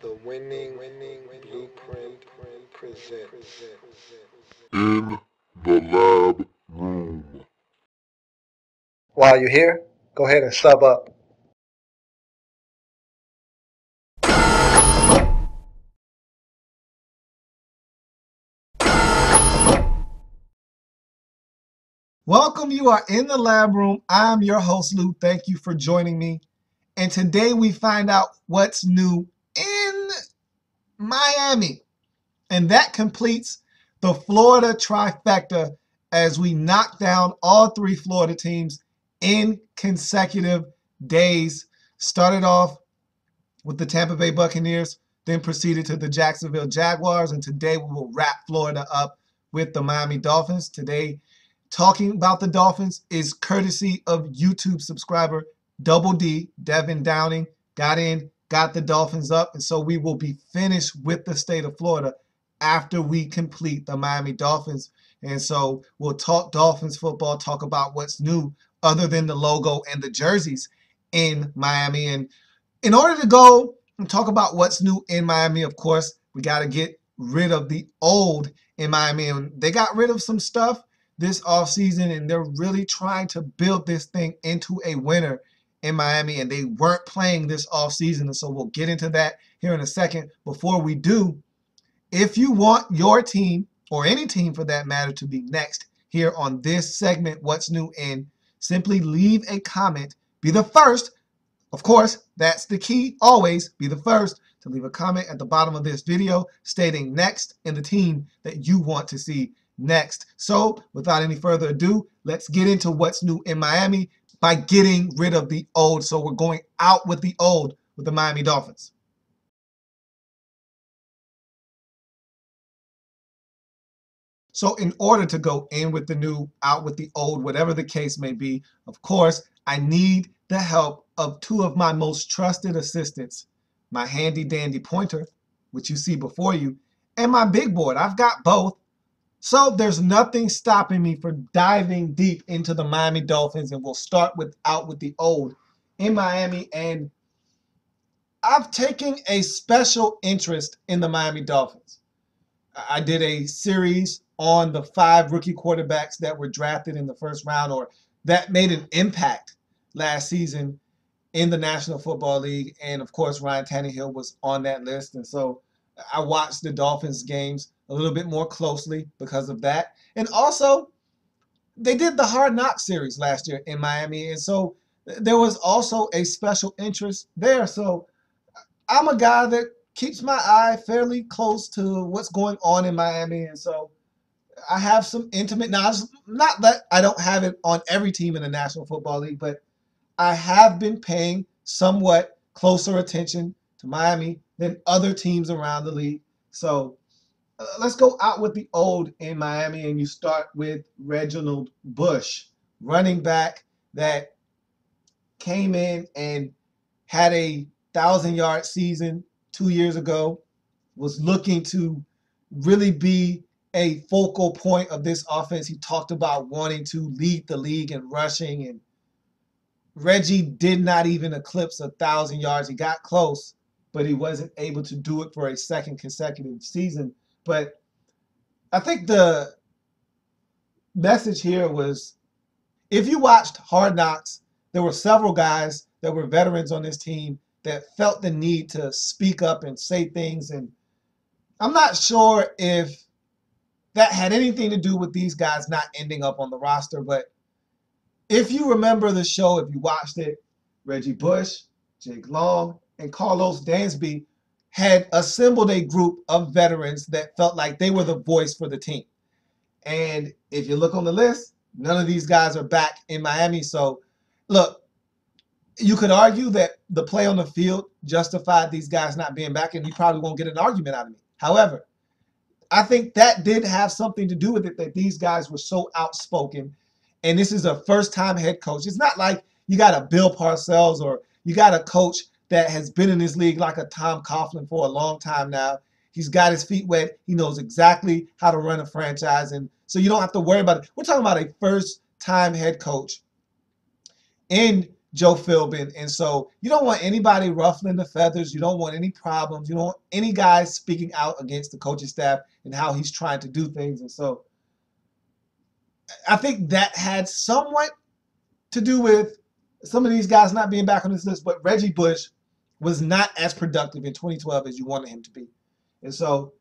The winning blueprint presents. In the lab room. While you're here, go ahead and sub up. Welcome. You are in the lab room. I'm your host, Lou. Thank you for joining me. And today we find out what's new in Miami. And that completes the Florida trifecta as we knock down all three Florida teams in consecutive days. Started off with the Tampa Bay Buccaneers, then proceeded to the Jacksonville Jaguars, and today we will wrap Florida up with the Miami Dolphins. Today, talking about the Dolphins is courtesy of YouTube subscriber Double D, Devin Downing, got in, got the Dolphins up, and so we will be finished with the state of Florida after we complete the Miami Dolphins. And so we'll talk Dolphins football, talk about what's new other than the logo and the jerseys in Miami. And in order to go and talk about what's new in Miami, of course, we got to get rid of the old in Miami. And they got rid of some stuff this offseason, and they're really trying to build this thing into a winner in Miami. And they weren't playing this offseason. And so we'll get into that here in a second. Before we do, if you want your team, or any team for that matter, to be next here on this segment, What's New In, simply leave a comment. Be the first. Of course, that's the key. Always be the first to leave a comment at the bottom of this video stating next and the team that you want to see next. So without any further ado, let's get into what's new in Miami by getting rid of the old. So we're going out with the old with the Miami Dolphins. So in order to go in with the new, out with the old, whatever the case may be, of course, I need the help of two of my most trusted assistants, my handy dandy pointer, which you see before you, and my big board. I've got both. So there's nothing stopping me from diving deep into the Miami Dolphins, and we'll start with out with the old in Miami. And I've taken a special interest in the Miami Dolphins. I did a series on the 5 rookie quarterbacks that were drafted in the first round or that made an impact last season in the National Football League. And of course, Ryan Tannehill was on that list. And so I watched the Dolphins games a little bit more closely because of that. And also, they did the Hard Knock series last year in Miami. And so there was also a special interest there. So I'm a guy that keeps my eye fairly close to what's going on in Miami, and so I have some intimate knowledge. Not that I don't have it on every team in the National Football League, but I have been paying somewhat closer attention to Miami than other teams around the league. So let's go out with the old in Miami, and you start with Reginald Bush, running back that came in and had a 1,000-yard season 2 years ago, was looking to really be a focal point of this offense. He talked about wanting to lead the league in rushing, and Reggie did not even eclipse 1,000 yards. He got close, but he wasn't able to do it for a second consecutive season. But I think the message here was, if you watched Hard Knocks, there were several guys that were veterans on this team that felt the need to speak up and say things. And I'm not sure if that had anything to do with these guys not ending up on the roster. But if you remember the show, if you watched it, Reggie Bush, Jake Long, and Carlos Dansby had assembled a group of veterans that felt like they were the voice for the team. And if you look on the list, none of these guys are back in Miami. So, look, you could argue that the play on the field justified these guys not being back, and you probably won't get an argument out of me. However, I think that did have something to do with it, that these guys were so outspoken. And this is a first-time head coach. It's not like you got a Bill Parcells or you got a coach that has been in this league like a Tom Coughlin for a long time now. He's got his feet wet. He knows exactly how to run a franchise. And so you don't have to worry about it. We're talking about a first-time head coach in Joe Philbin. And so you don't want anybody ruffling the feathers. You don't want any problems. You don't want any guys speaking out against the coaching staff and how he's trying to do things. And so I think that had somewhat to do with some of these guys not being back on this list, but Reggie Bush was not as productive in 2012 as you wanted him to be. And so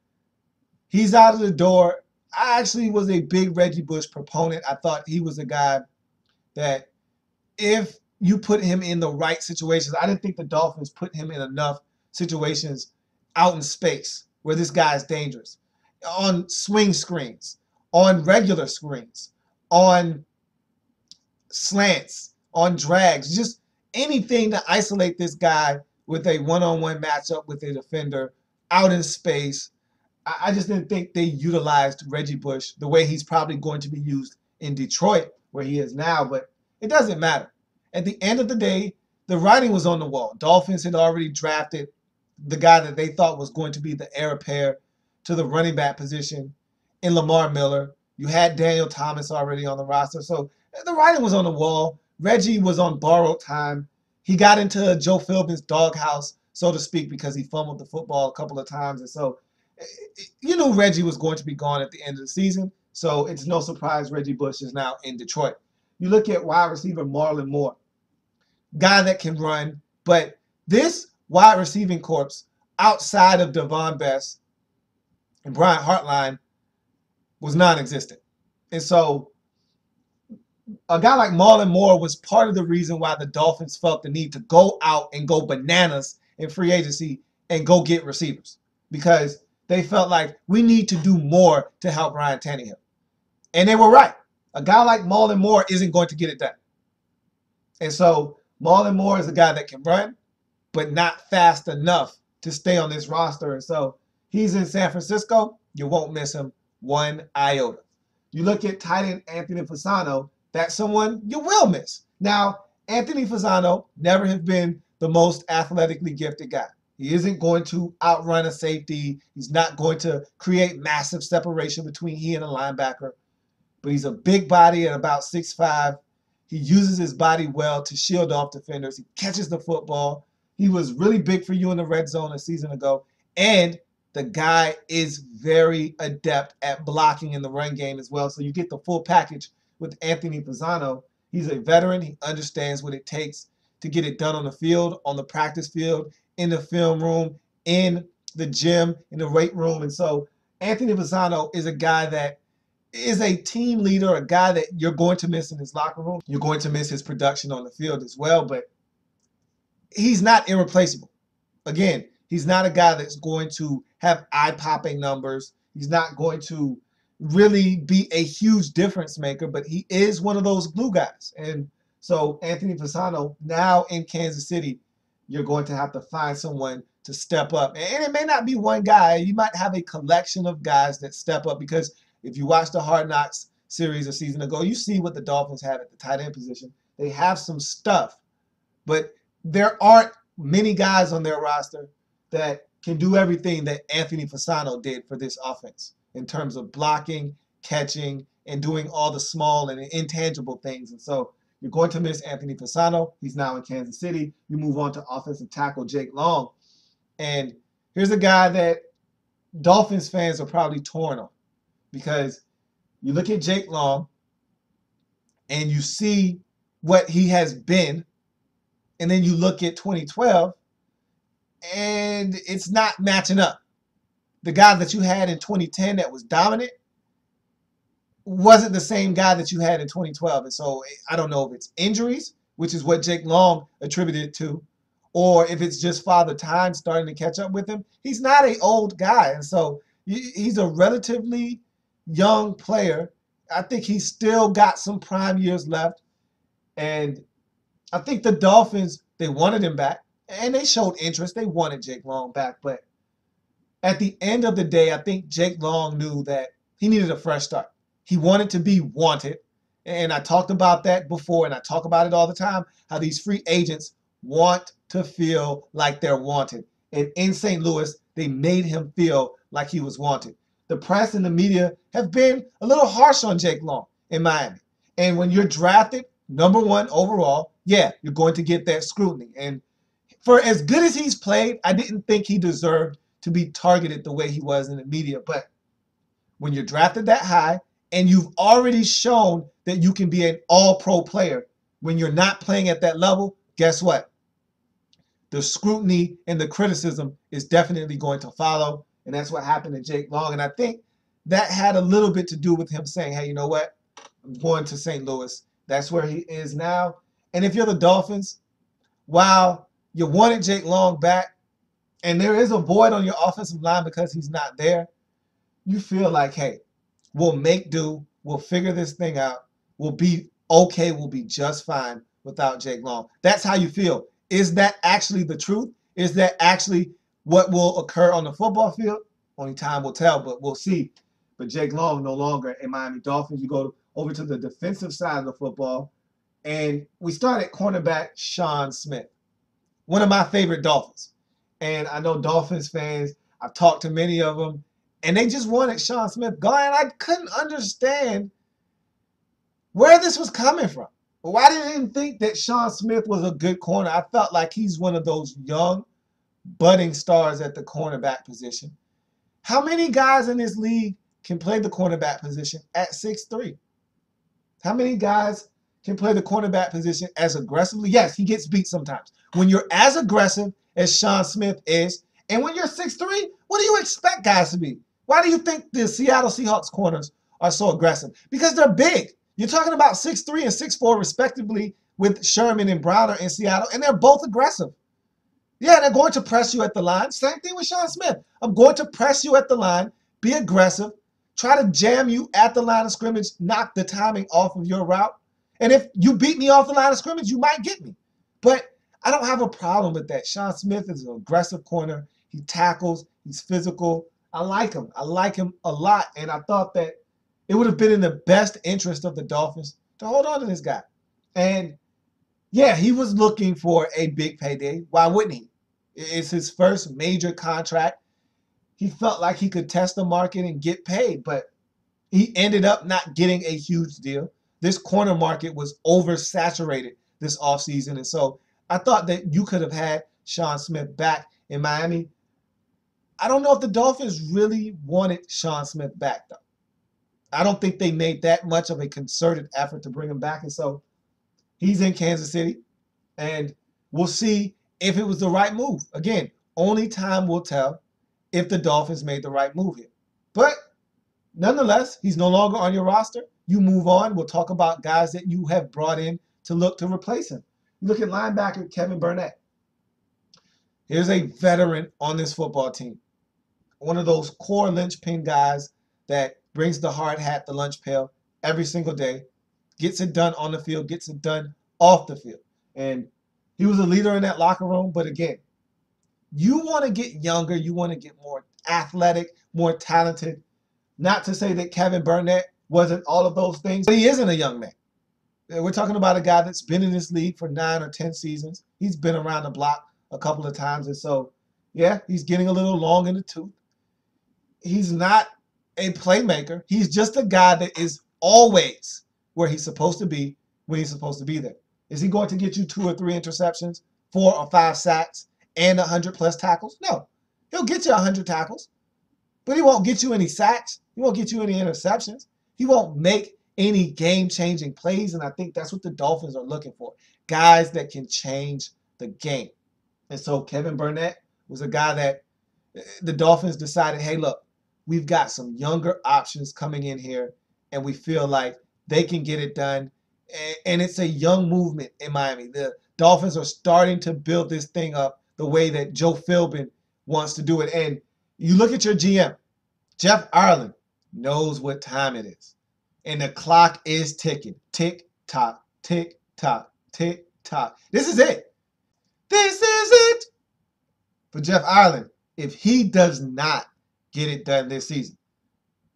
he's out of the door. I actually was a big Reggie Bush proponent. I thought he was a guy that if you put him in the right situations, I didn't think the Dolphins put him in enough situations out in space where this guy is dangerous. On swing screens, on regular screens, on slants, on drags, just anything to isolate this guy with a one-on-one matchup with a defender out in space. I just didn't think they utilized Reggie Bush the way he's probably going to be used in Detroit, where he is now, but it doesn't matter. At the end of the day, the writing was on the wall. Dolphins had already drafted the guy that they thought was going to be the heir apparent to the running back position in Lamar Miller. You had Daniel Thomas already on the roster. So the writing was on the wall. Reggie was on borrowed time. He got into Joe Philbin's doghouse, so to speak, because he fumbled the football a couple of times. And so you knew Reggie was going to be gone at the end of the season. So it's no surprise Reggie Bush is now in Detroit. You look at wide receiver Marlon Moore, guy that can run, but this wide receiving corps outside of Devon Best and Brian Hartline was non-existent. And so a guy like Marlon Moore was part of the reason why the Dolphins felt the need to go out and go bananas in free agency and go get receivers, because they felt like we need to do more to help Ryan Tannehill. And they were right. A guy like Marlon Moore isn't going to get it done. And so Marlon Moore is a guy that can run, but not fast enough to stay on this roster. And so he's in San Francisco. You won't miss him one iota. You look at tight end Anthony Fasano, that's someone you will miss. Now, Anthony Fasano never has been the most athletically gifted guy. He isn't going to outrun a safety. He's not going to create massive separation between he and a linebacker. But he's a big body at about 6'5". He uses his body well to shield off defenders. He catches the football. He was really big for you in the red zone a season ago. And the guy is very adept at blocking in the run game as well. So you get the full package with Anthony Fasano. He's a veteran. He understands what it takes to get it done on the field, on the practice field, in the film room, in the gym, in the weight room. And so Anthony Fasano is a guy that is a team leader, a guy that you're going to miss in his locker room. You're going to miss his production on the field as well, but he's not irreplaceable. Again, he's not a guy that's going to have eye-popping numbers. He's not going to really be a huge difference maker, but he is one of those glue guys. And so Anthony Fasano, now in Kansas City, you're going to have to find someone to step up. And it may not be one guy. You might have a collection of guys that step up, because if you watch the Hard Knocks series a season ago, you see what the Dolphins have at the tight end position. They have some stuff, but there aren't many guys on their roster that can do everything that Anthony Fasano did for this offense in terms of blocking, catching, and doing all the small and intangible things. And so you're going to miss Anthony Fasano. He's now in Kansas City. You move on to offensive tackle Jake Long. And here's a guy that Dolphins fans are probably torn on, because you look at Jake Long and you see what he has been, and then you look at 2012 and it's not matching up. The guy that you had in 2010 that was dominant wasn't the same guy that you had in 2012. And so I don't know if it's injuries, which is what Jake Long attributed it to, or if it's just Father Time starting to catch up with him. He's not an old guy. And so he's a relatively young player. I think he's still got some prime years left. And I think the Dolphins, they wanted him back, and they showed interest. They wanted Jake Long back. But at the end of the day, I think Jake Long knew that he needed a fresh start. He wanted to be wanted. And I talked about that before, and I talk about it all the time, how these free agents want to feel like they're wanted. And in St. Louis, they made him feel like he was wanted. The press and the media have been a little harsh on Jake Long in Miami. And when you're drafted number one overall, yeah, you're going to get that scrutiny. And for as good as he's played, I didn't think he deserved to be targeted the way he was in the media. But when you're drafted that high and you've already shown that you can be an all-pro player, when you're not playing at that level, guess what? The scrutiny and the criticism is definitely going to follow. And that's what happened to Jake Long. And I think that had a little bit to do with him saying, hey, you know what? I'm going to St. Louis. That's where he is now. And if you're the Dolphins, while you wanted Jake Long back, and there is a void on your offensive line because he's not there, you feel like, hey, we'll make do. We'll figure this thing out. We'll be okay. We'll be just fine without Jake Long. That's how you feel. Is that actually the truth? Is that actually what will occur on the football field? Only time will tell, but we'll see. But Jake Long no longer in Miami Dolphins. You go over to the defensive side of the football, and we start at cornerback Sean Smith, one of my favorite Dolphins. And I know Dolphins fans, I've talked to many of them, and they just wanted Sean Smith gone. And I couldn't understand where this was coming from. Why did they think that Sean Smith was a good corner? I felt like he's one of those young, budding stars at the cornerback position. How many guys in this league can play the cornerback position at 6'3"? How many guys can play the cornerback position as aggressively? Yes, he gets beat sometimes. When you're as aggressive as Sean Smith is, and when you're 6'3", what do you expect guys to be? Why do you think the Seattle Seahawks corners are so aggressive? Because they're big. You're talking about 6'3" and 6'4" respectively with Sherman and Browner in Seattle, and they're both aggressive. Yeah, they're going to press you at the line. Same thing with Sean Smith. I'm going to press you at the line, be aggressive, try to jam you at the line of scrimmage, knock the timing off of your route. And if you beat me off the line of scrimmage, you might get me. But I don't have a problem with that. Sean Smith is an aggressive corner. He tackles. He's physical. I like him. I like him a lot. And I thought that it would have been in the best interest of the Dolphins to hold on to this guy. And yeah, he was looking for a big payday. Why wouldn't he? It's his first major contract. He felt like he could test the market and get paid, but he ended up not getting a huge deal. This corner market was oversaturated this offseason. And so I thought that you could have had Sean Smith back in Miami. I don't know if the Dolphins really wanted Sean Smith back, though. I don't think they made that much of a concerted effort to bring him back. And so he's in Kansas City, and we'll see if it was the right move. Again, only time will tell if the Dolphins made the right move here. But nonetheless, he's no longer on your roster. You move on. We'll talk about guys that you have brought in to look to replace him. You look at linebacker Kevin Burnett. Here's a veteran on this football team. One of those core linchpin guys that brings the hard hat, the lunch pail every single day, gets it done on the field, gets it done off the field. And he was a leader in that locker room. But again, you want to get younger. You want to get more athletic, more talented. Not to say that Kevin Burnett wasn't all of those things, but he isn't a young man. We're talking about a guy that's been in this league for 9 or 10 seasons. He's been around the block a couple of times. And so, yeah, he's getting a little long in the tooth. He's not a playmaker. He's just a guy that is always where he's supposed to be when he's supposed to be there. Is he going to get you 2 or 3 interceptions, 4 or 5 sacks, and 100-plus tackles? No. He'll get you 100 tackles, but he won't get you any sacks. He won't get you any interceptions. He won't make any game-changing plays, and I think that's what the Dolphins are looking for, guys that can change the game. And so Kevin Burnett was a guy that the Dolphins decided, hey, look, we've got some younger options coming in here, and we feel like they can get it done. And it's a young movement in Miami. The Dolphins are starting to build this thing up the way that Joe Philbin wants to do it. And you look at your GM, Jeff Ireland knows what time it is. And the clock is ticking. Tick, tock, tick, tock, tick, tock. This is it. This is it for Jeff Ireland. If he does not get it done this season,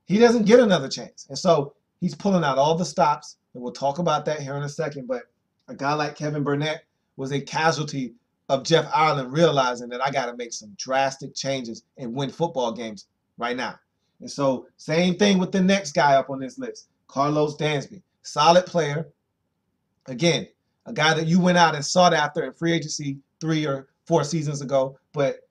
he doesn't get another chance. And so he's pulling out all the stops, and we'll talk about that here in a second. But a guy like Kevin Burnett was a casualty of Jeff Ireland realizing that I got to make some drastic changes and win football games right now. And so same thing with the next guy up on this list, Carlos Dansby. Solid player, Again, a guy that you went out and sought after in free agency 3 or 4 seasons ago, but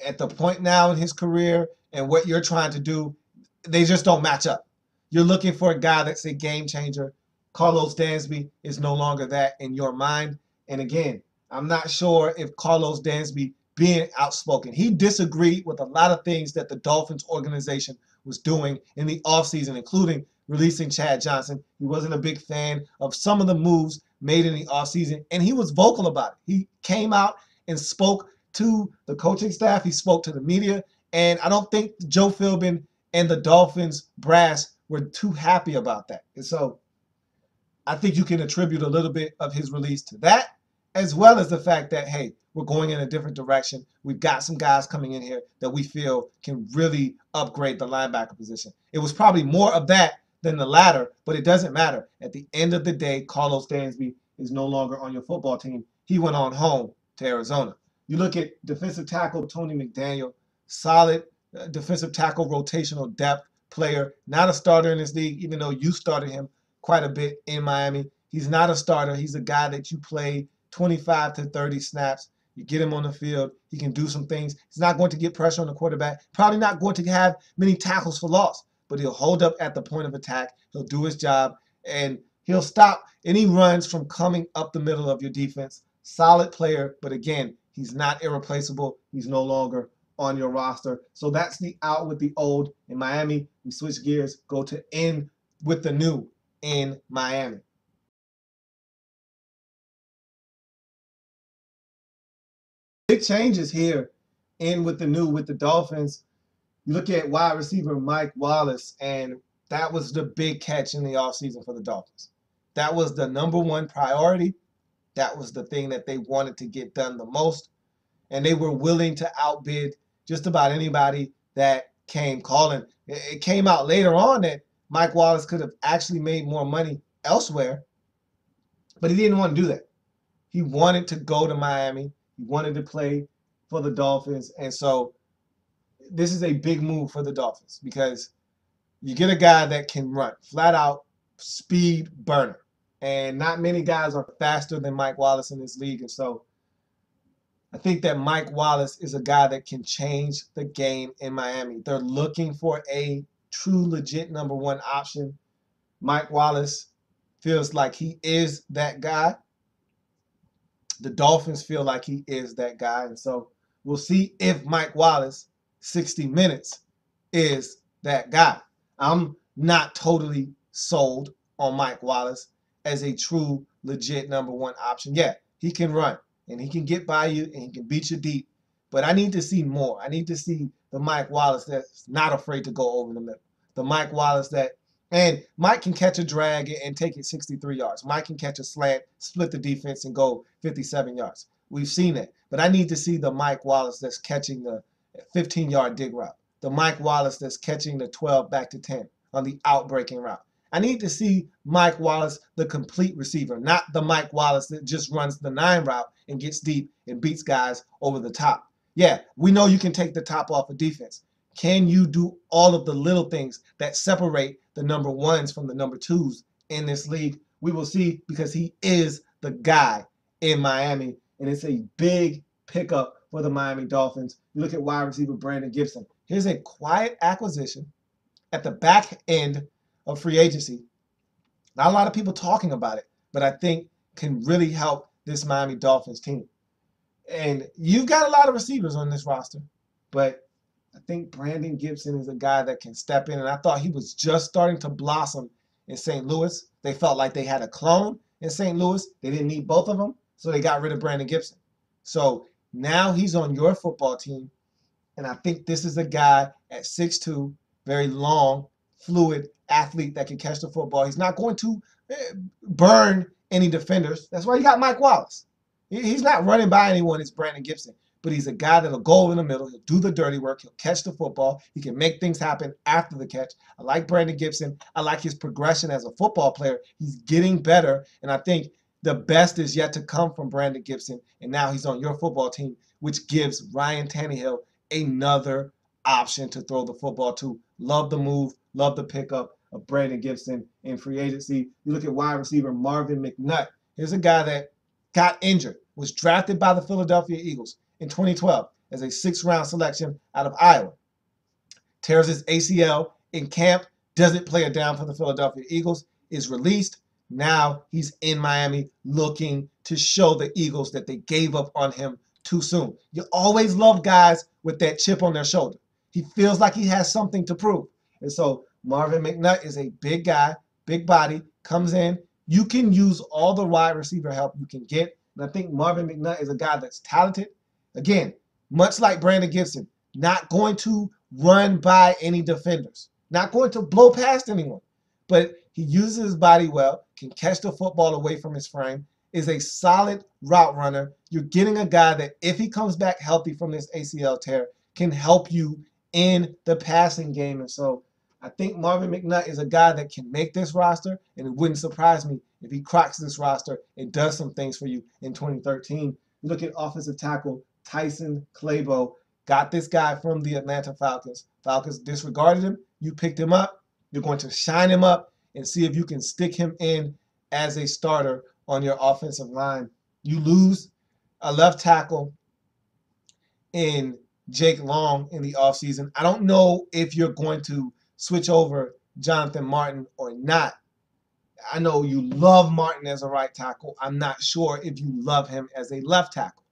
at the point now in his career and what you're trying to do, they just don't match up. You're looking for a guy that's a game changer. Carlos Dansby is no longer that in your mind. And again, I'm not sure if Carlos Dansby being outspoken, he disagreed with a lot of things that the Dolphins organization was doing in the offseason, including releasing Chad Johnson. He wasn't a big fan of some of the moves made in the offseason, and he was vocal about it. He came out and spoke to the coaching staff. He spoke to the media. And I don't think Joe Philbin and the Dolphins brass were too happy about that. And so I think you can attribute a little bit of his release to that, as well as the fact that, hey, we're going in a different direction. We've got some guys coming in here that we feel can really upgrade the linebacker position. It was probably more of that than the latter, but it doesn't matter. At the end of the day, Carlos Dansby is no longer on your football team. He went on home to Arizona. You look at defensive tackle Tony McDaniel, solid defensive tackle rotational depth player, not a starter in this league, even though you started him quite a bit in Miami. He's not a starter. He's a guy that you play 25 to 30 snaps. You get him on the field. He can do some things. He's not going to get pressure on the quarterback. Probably not going to have many tackles for loss, but he'll hold up at the point of attack. He'll do his job, and he'll stop any runs from coming up the middle of your defense. Solid player, but again, he's not irreplaceable. He's no longer on your roster. So that's the out with the old in Miami. We switch gears, go to in with the new in Miami. Big changes here in with the new with the Dolphins. You look at wide receiver Mike Wallace, and that was the big catch in the offseason for the Dolphins. That was the number one priority. That was the thing that they wanted to get done the most. And they were willing to outbid just about anybody that came calling. It came out later on that Mike Wallace could have actually made more money elsewhere, but he didn't want to do that. He wanted to go to Miami. He wanted to play for the Dolphins. And so this is a big move for the Dolphins because you get a guy that can run, flat out speed burner. And not many guys are faster than Mike Wallace in this league. And so I think that Mike Wallace is a guy that can change the game in Miami. They're looking for a true, legit number one option. Mike Wallace feels like he is that guy. The Dolphins feel like he is that guy. And so we'll see if Mike Wallace, 60 Minutes, is that guy. I'm not totally sold on Mike Wallace as a true, legit number one option. Yeah, he can run and he can get by you and he can beat you deep. But I need to see more. I need to see the Mike Wallace that's not afraid to go over the middle. The Mike Wallace that, and Mike can catch a drag and take it 63 yards. Mike can catch a slant, split the defense, and go 57 yards. We've seen it. But I need to see the Mike Wallace that's catching the 15-yard dig route. The Mike Wallace that's catching the 12 back to 10 on the outbreaking route. I need to see Mike Wallace, the complete receiver, not the Mike Wallace that just runs the 9 route and gets deep and beats guys over the top. Yeah, we know you can take the top off of defense. Can you do all of the little things that separate the number ones from the number twos in this league? We will see because he is the guy in Miami, and it's a big pickup for the Miami Dolphins. You look at wide receiver Brandon Gibson. Here's a quiet acquisition at the back end of free agency. Not a lot of people talking about it, but I think can really help this Miami Dolphins team. And you've got a lot of receivers on this roster, but I think Brandon Gibson is a guy that can step in, and I thought he was just starting to blossom in St. Louis. They felt like they had a clone in St. Louis. They didn't need both of them, so they got rid of Brandon Gibson. So now he's on your football team, and I think this is a guy at 6'2", very long, fluid athlete that can catch the football. He's not going to burn any defenders. That's why you got Mike Wallace. He's not running by anyone. It's Brandon Gibson. But he's a guy that'll go in the middle. He'll do the dirty work. He'll catch the football. He can make things happen after the catch. I like Brandon Gibson. I like his progression as a football player. He's getting better. And I think the best is yet to come from Brandon Gibson. And now he's on your football team, which gives Ryan Tannehill another option to throw the football to. Love the move. Love the pickup of Brandon Gibson in free agency. You look at wide receiver Marvin McNutt. Here's a guy that got injured, was drafted by the Philadelphia Eagles in 2012 as a 6th-round selection out of Iowa. Tears his ACL in camp, doesn't play it down for the Philadelphia Eagles, is released. Now he's in Miami looking to show the Eagles that they gave up on him too soon. You always love guys with that chip on their shoulder. He feels like he has something to prove. And so Marvin McNutt is a big guy, big body, comes in. You can use all the wide receiver help you can get. And I think Marvin McNutt is a guy that's talented. Again, much like Brandon Gibson, not going to run by any defenders, not going to blow past anyone, but he uses his body well, can catch the football away from his frame, is a solid route runner. You're getting a guy that, if he comes back healthy from this ACL tear, can help you in the passing game. And so I think Marvin McNutt is a guy that can make this roster, and it wouldn't surprise me if he cracks this roster and does some things for you in 2013. You look at offensive tackle Tyson Clabo. Got this guy from the Atlanta Falcons. Falcons disregarded him. You picked him up. You're going to shine him up and see if you can stick him in as a starter on your offensive line. You lose a left tackle in Jake Long in the offseason. I don't know if you're going to switch over Jonathan Martin or not. I know you love Martin as a right tackle. I'm not sure if you love him as a left tackle.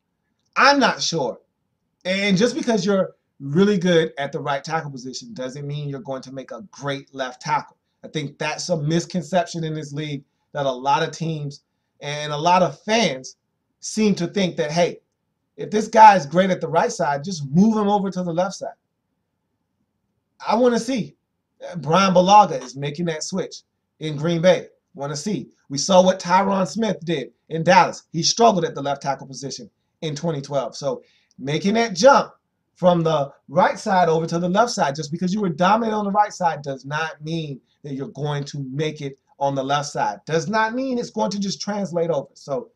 I'm not sure. And just because you're really good at the right tackle position doesn't mean you're going to make a great left tackle. I think that's a misconception in this league that a lot of teams and a lot of fans seem to think that, hey, if this guy is great at the right side, just move him over to the left side. I want to see. Brian Bulaga is making that switch in Green Bay. Want to see. We saw what Tyron Smith did in Dallas. He struggled at the left tackle position in 2012. So making that jump from the right side over to the left side, just because you were dominant on the right side, does not mean that you're going to make it on the left side. Does not mean it's going to just translate over. So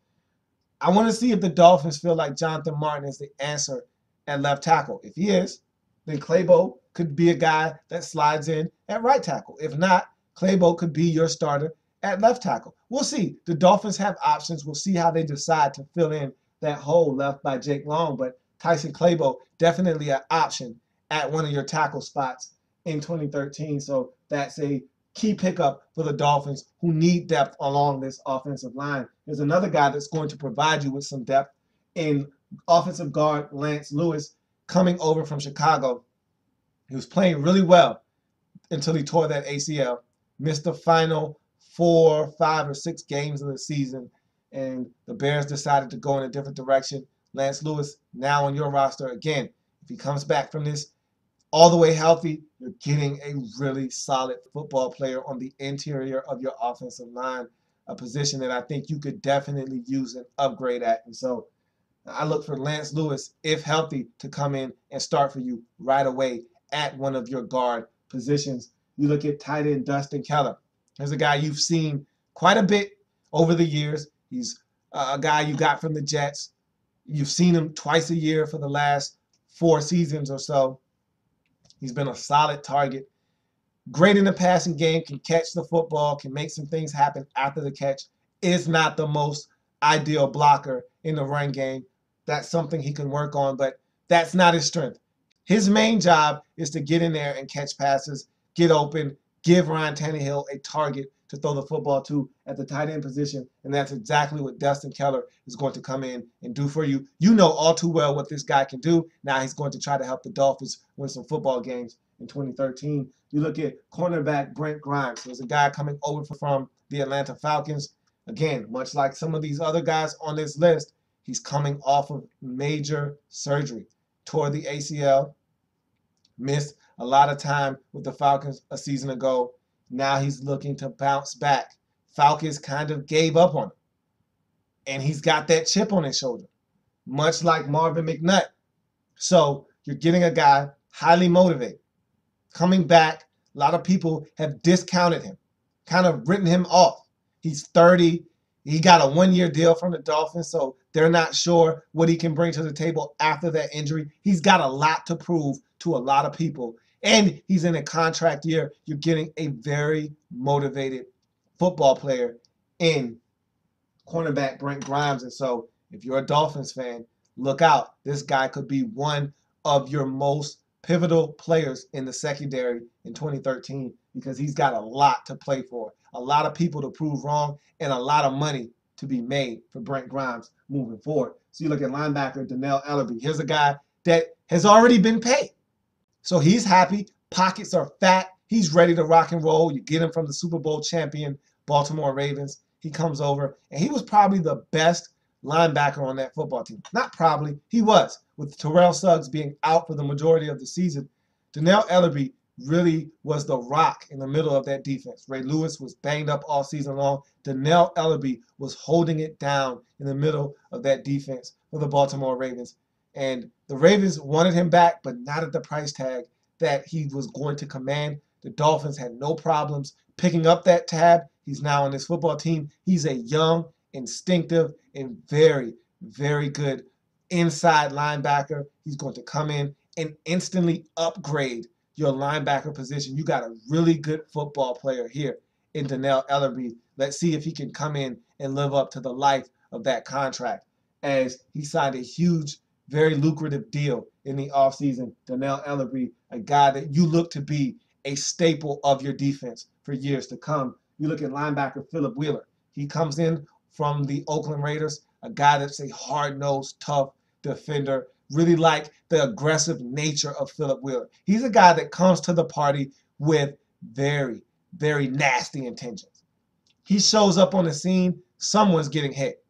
I want to see if the Dolphins feel like Jonathan Martin is the answer at left tackle. If he is, then Clabo could be a guy that slides in at right tackle. If not, Clabo could be your starter at left tackle. We'll see. The Dolphins have options. We'll see how they decide to fill in that hole left by Jake Long. But Tyson Clabo, definitely an option at one of your tackle spots in 2013. So that's a key pickup for the Dolphins, who need depth along this offensive line. There's another guy that's going to provide you with some depth in offensive guard Lance Lewis, coming over from Chicago. He was playing really well until he tore that ACL, missed the final 4, 5, or 6 games of the season, and the Bears decided to go in a different direction. Lance Lewis now on your roster again. If he comes back from this all the way healthy, you're getting a really solid football player on the interior of your offensive line, a position that I think you could definitely use an upgrade at. And so I look for Lance Lewis, if healthy, to come in and start for you right away at one of your guard positions. You look at tight end Dustin Keller. There's a guy you've seen quite a bit over the years. He's a guy you got from the Jets. You've seen him twice a year for the last 4 seasons or so. He's been a solid target. Great in the passing game, can catch the football, can make some things happen after the catch. Is not the most ideal blocker in the run game. That's something he can work on, but that's not his strength. His main job is to get in there and catch passes, get open, give Ryan Tannehill a target to throw the football to at the tight end position, and that's exactly what Dustin Keller is going to come in and do for you. You know all too well what this guy can do. Now he's going to try to help the Dolphins win some football games in 2013. You look at cornerback Brent Grimes. There's a guy coming over from the Atlanta Falcons. Again, much like some of these other guys on this list, he's coming off of major surgery. Tore the ACL, missed a lot of time with the Falcons a season ago. Now he's looking to bounce back. Falcons kind of gave up on him. And he's got that chip on his shoulder, much like Marvin McNutt. So you're getting a guy highly motivated, coming back. A lot of people have discounted him, kind of written him off. He's 30. He got a 1-year deal from the Dolphins, so they're not sure what he can bring to the table after that injury. He's got a lot to prove to a lot of people. And he's in a contract year. You're getting a very motivated football player in cornerback Brent Grimes. And so if you're a Dolphins fan, look out. This guy could be one of your most pivotal players in the secondary in 2013 because he's got a lot to play for, a lot of people to prove wrong, and a lot of money to be made for Brent Grimes moving forward. So you look at linebacker Dannell Ellerbe. Here's a guy that has already been paid. So he's happy. Pockets are fat. He's ready to rock and roll. You get him from the Super Bowl champion Baltimore Ravens. He comes over, and he was probably the best linebacker on that football team. Not probably, he was. With Terrell Suggs being out for the majority of the season, Dannell Ellerbe really was the rock in the middle of that defense. Ray Lewis was banged up all season long. Dannell Ellerbe was holding it down in the middle of that defense for the Baltimore Ravens. And the Ravens wanted him back, but not at the price tag that he was going to command. The Dolphins had no problems picking up that tab. He's now on this football team. He's a young, instinctive, and very, very good inside linebacker. He's going to come in and instantly upgrade your linebacker position. You got a really good football player here in Dannell Ellerbe. Let's see if he can come in and live up to the life of that contract, as he signed a huge, very lucrative deal in the offseason. Dannell Ellerbe, a guy that you look to be a staple of your defense for years to come. You look at linebacker Philip Wheeler. He comes in from the Oakland Raiders, a guy that's a hard-nosed, tough defender. Really like the aggressive nature of Philip Wheeler. He's a guy that comes to the party with very, very nasty intentions. He shows up on the scene, someone's getting hit.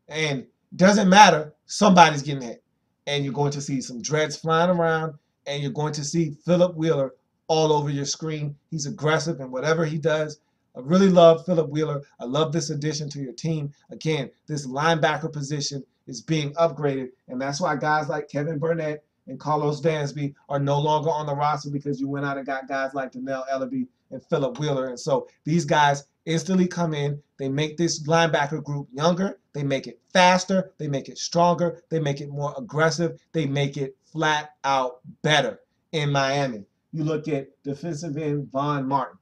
And doesn't matter, somebody's getting hit. And you're going to see some dreads flying around, and you're going to see Philip Wheeler all over your screen. He's aggressive in whatever he does. I really love Philip Wheeler. I love this addition to your team. Again, this linebacker position is being upgraded, and that's why guys like Kevin Burnett and Carlos Dansby are no longer on the roster, because you went out and got guys like Dannell Ellerbe and Philip Wheeler. And so these guys instantly come in. They make this linebacker group younger. They make it faster. They make it stronger. They make it more aggressive. They make it flat out better in Miami. You look at defensive end Von Martin.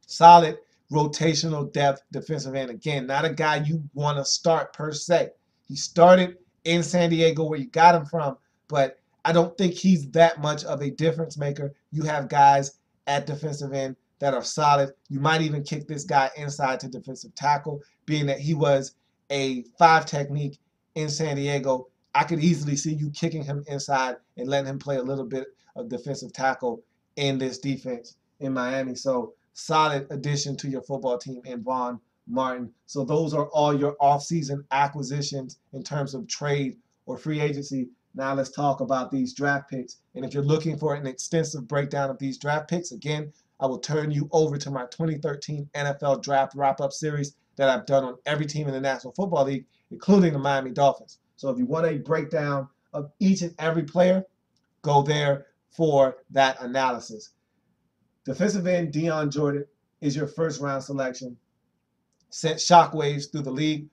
Solid rotational depth defensive end. Again, not a guy you want to start per se. He started in San Diego where you got him from, but I don't think he's that much of a difference maker. You have guys at defensive end that are solid. You might even kick this guy inside to defensive tackle, being that he was a 5 technique in San Diego. I could easily see you kicking him inside and letting him play a little bit of defensive tackle in this defense in Miami. So solid addition to your football team in Von Martin. So those are all your offseason acquisitions in terms of trade or free agency. Now let's talk about these draft picks. And if you're looking for an extensive breakdown of these draft picks, again, I will turn you over to my 2013 NFL Draft Wrap-Up Series that I've done on every team in the National Football League, including the Miami Dolphins. So if you want a breakdown of each and every player, go there for that analysis. Defensive end Dion Jordan is your first-round selection. Sent shockwaves through the league.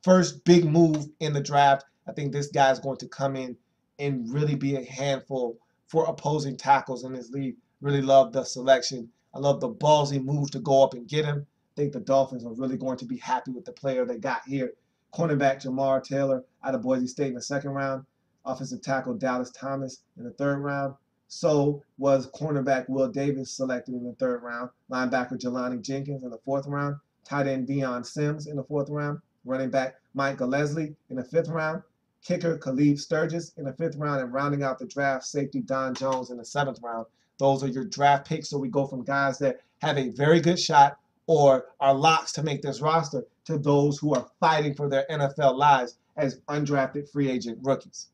First big move in the draft. I think this guy is going to come in and really be a handful for opposing tackles in this league. Really love the selection. I love the ballsy move to go up and get him. I think the Dolphins are really going to be happy with the player they got here. Cornerback Jamar Taylor out of Boise State in the second round. Offensive tackle Dallas Thomas in the third round. So was cornerback Will Davis selected in the third round. Linebacker Jelani Jenkins in the fourth round. Tight end Deion Sims in the fourth round. Running back Mike Gillespie in the fifth round. Kicker Khalif Sturgis in the fifth round. And rounding out the draft, safety Don Jones in the seventh round. Those are your draft picks. So we go from guys that have a very good shot or are locks to make this roster to those who are fighting for their NFL lives as undrafted free agent rookies.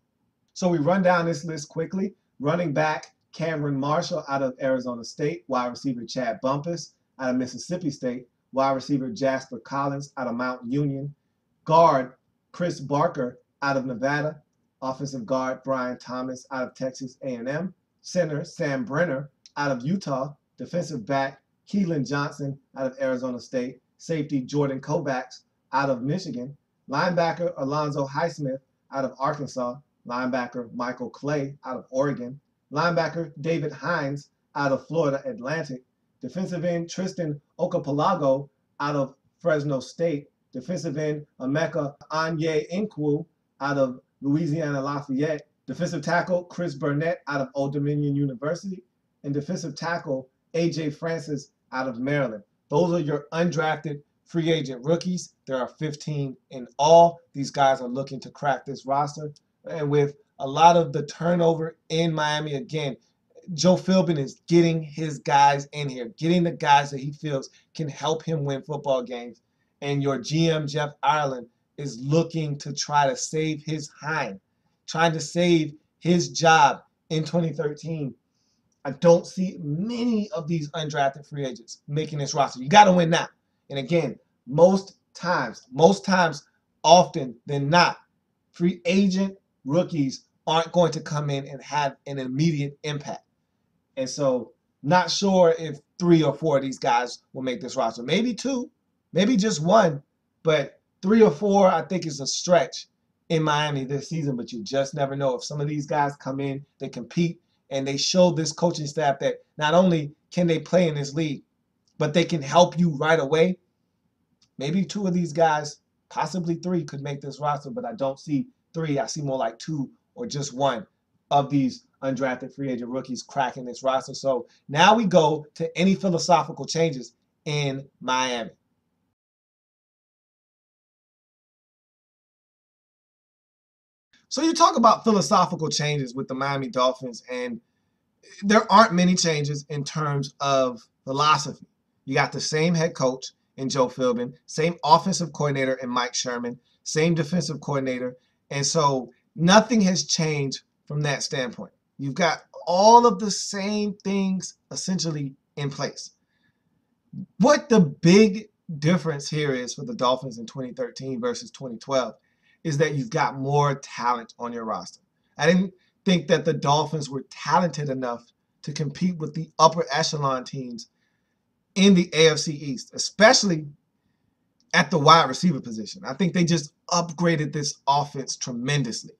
So we run down this list quickly. Running back Cameron Marshall out of Arizona State. Wide receiver Chad Bumpus out of Mississippi State. Wide receiver Jasper Collins out of Mount Union. Guard Chris Barker out of Nevada. Offensive guard Brian Thomas out of Texas A&M. Center Sam Brenner out of Utah. Defensive back Keelan Johnson out of Arizona State. Safety Jordan Kovacs out of Michigan. Linebacker Alonzo Highsmith out of Arkansas. Linebacker Michael Clay out of Oregon. Linebacker David Hines out of Florida Atlantic. Defensive end Tristan Okapalago out of Fresno State. Defensive end Emeka Anye Nkwu out of Louisiana Lafayette. Defensive tackle Chris Burnett out of Old Dominion University. And defensive tackle A.J. Francis out of Maryland. Those are your undrafted free agent rookies. There are 15 in all. These guys are looking to crack this roster. And with a lot of the turnover in Miami, again, Joe Philbin is getting his guys in here, getting the guys that he feels can help him win football games. And your GM, Jeff Ireland, is looking to try to save his hide, trying to save his job in 2013. I don't see many of these undrafted free agents making this roster. You got to win now. And again, most times, often than not, free agent rookies aren't going to come in and have an immediate impact. And so, not sure if 3 or 4 of these guys will make this roster. Maybe 2, maybe just 1, but 3 or 4, I think, is a stretch in Miami this season. But you just never know. If some of these guys come in, they compete, and they show this coaching staff that not only can they play in this league, but they can help you right away. Maybe 2 of these guys, possibly 3, could make this roster, but I don't see 3. I see more like 2 or just 1 of these undrafted free agent rookies cracking this roster. So now we go to any philosophical changes in Miami. So you talk about philosophical changes with the Miami Dolphins, and there aren't many changes in terms of philosophy. You got the same head coach in Joe Philbin, same offensive coordinator in Mike Sherman, same defensive coordinator. And so nothing has changed from that standpoint. You've got all of the same things essentially in place. What the big difference here is for the Dolphins in 2013 versus 2012 is that you've got more talent on your roster. I didn't think that the Dolphins were talented enough to compete with the upper echelon teams in the AFC East, especially at the wide receiver position. I think they just upgraded this offense tremendously.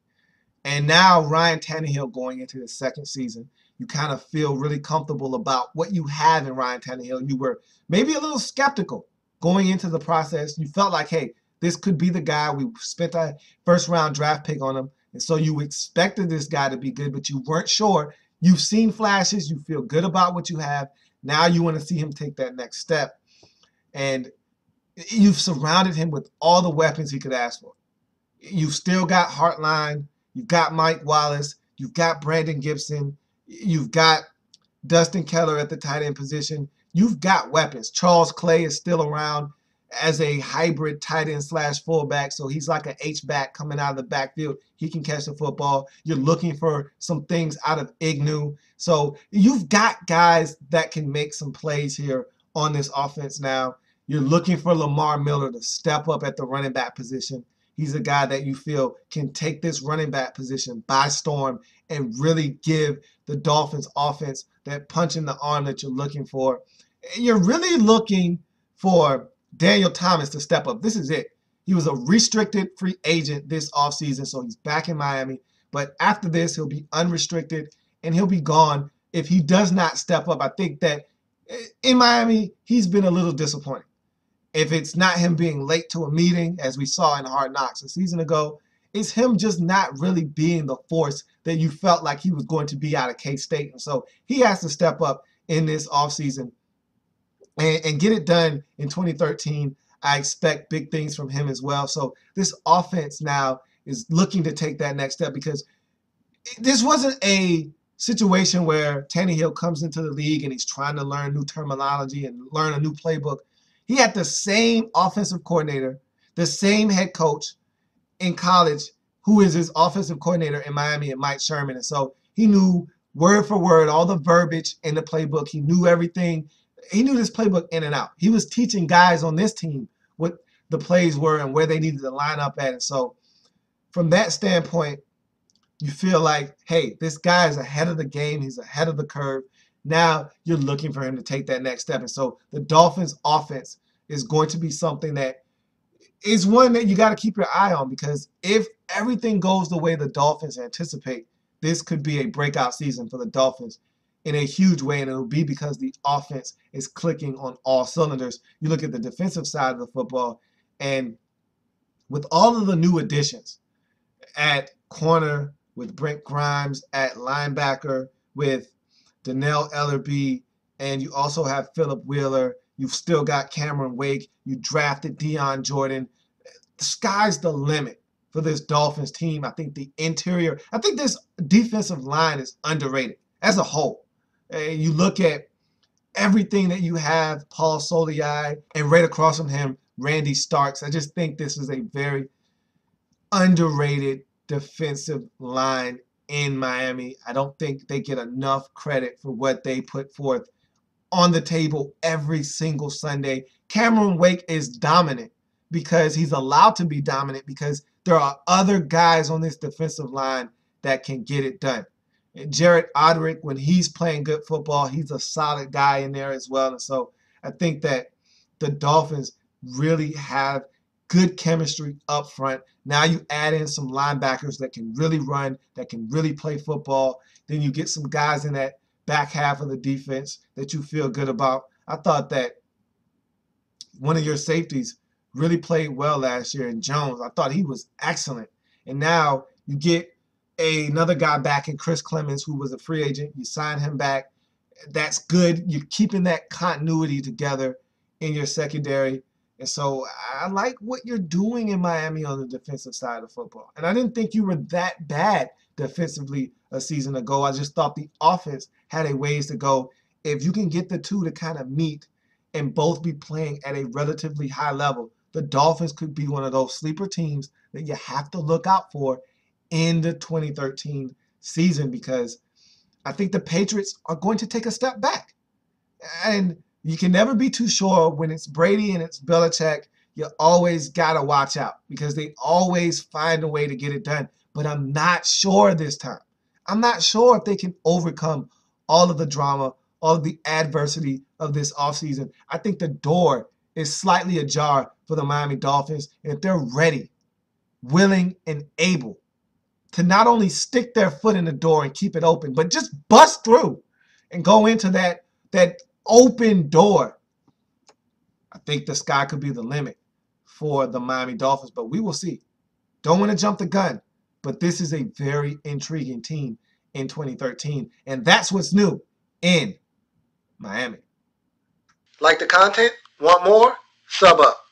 And now Ryan Tannehill going into his second season, you kind of feel really comfortable about what you have in Ryan Tannehill. You were maybe a little skeptical going into the process. You felt like, hey, this could be the guy. We spent a first-round draft pick on him. And so you expected this guy to be good, but you weren't sure. You've seen flashes. You feel good about what you have. Now you want to see him take that next step. And you've surrounded him with all the weapons he could ask for. You've still got Hartline. You've got Mike Wallace. You've got Brandon Gibson. You've got Dustin Keller at the tight end position. You've got weapons. Charles Clay is still around as a hybrid tight end / fullback. So he's like an H-back coming out of the backfield. He can catch the football. You're looking for some things out of Ignu. So you've got guys that can make some plays here on this offense now. You're looking for Lamar Miller to step up at the running back position. He's a guy that you feel can take this running back position by storm and really give the Dolphins offense that punch in the arm that you're looking for. You're really looking for Daniel Thomas to step up. This is it. He was a restricted free agent this offseason, so he's back in Miami. But after this, he'll be unrestricted, and he'll be gone if he does not step up. I think that in Miami, he's been a little disappointing. If it's not him being late to a meeting, as we saw in Hard Knocks a season ago, it's him just not really being the force that you felt like he was going to be out of K-State. And so he has to step up in this offseason and get it done in 2013. I expect big things from him as well. So this offense now is looking to take that next step, because this wasn't a situation where Tannehill comes into the league and he's trying to learn new terminology and learn a new playbook. He had the same offensive coordinator, the same head coach in college, who is his offensive coordinator in Miami, and Mike Sherman. And so he knew word for word all the verbiage in the playbook. He knew everything. He knew this playbook in and out. He was teaching guys on this team what the plays were and where they needed to line up at. And so from that standpoint, you feel like, hey, this guy is ahead of the game. He's ahead of the curve. Now you're looking for him to take that next step. And so the Dolphins offense is going to be something that is one that you got to keep your eye on, because if everything goes the way the Dolphins anticipate, this could be a breakout season for the Dolphins in a huge way, and it'll be because the offense is clicking on all cylinders. You look at the defensive side of the football, and with all of the new additions at corner, with Brent Grimes at linebacker, with Donnell L.A.B, and you also have Philip Wheeler. You've still got Cameron Wake. You drafted Deion Jordan. The sky's the limit for this Dolphins team. I think this defensive line is underrated as a whole. You look at everything that you have, Paul Soliai, and right across from him, Randy Starks. I just think this is a very underrated defensive line in Miami. I don't think they get enough credit for what they put forth on the table every single Sunday. Cameron Wake is dominant because he's allowed to be dominant because there are other guys on this defensive line that can get it done. And Jared Odrick, when he's playing good football, he's a solid guy in there as well. And so I think that the Dolphins really have good chemistry up front. Now you add in some linebackers that can really run, that can really play football. Then you get some guys in that back half of the defense that you feel good about. I thought that one of your safeties really played well last year in Jones. I thought he was excellent. And now you get another guy back in Chris Clemens, who was a free agent. You sign him back. That's good. You're keeping that continuity together in your secondary. And so I like what you're doing in Miami on the defensive side of football. And I didn't think you were that bad defensively a season ago. I just thought the offense had a ways to go. If you can get the two to kind of meet and both be playing at a relatively high level, the Dolphins could be one of those sleeper teams that you have to look out for in the 2013 season, because I think the Patriots are going to take a step back. And you can never be too sure when it's Brady and it's Belichick. You always got to watch out because they always find a way to get it done. But I'm not sure this time. I'm not sure if they can overcome all of the drama, all of the adversity of this offseason. I think the door is slightly ajar for the Miami Dolphins. And if they're ready, willing, and able to not only stick their foot in the door and keep it open, but just bust through and go into that open door, I think the sky could be the limit for the Miami Dolphins, but we will see. Don't want to jump the gun, but this is a very intriguing team in 2013, and that's what's new in Miami. Like the content? Want more? Sub up.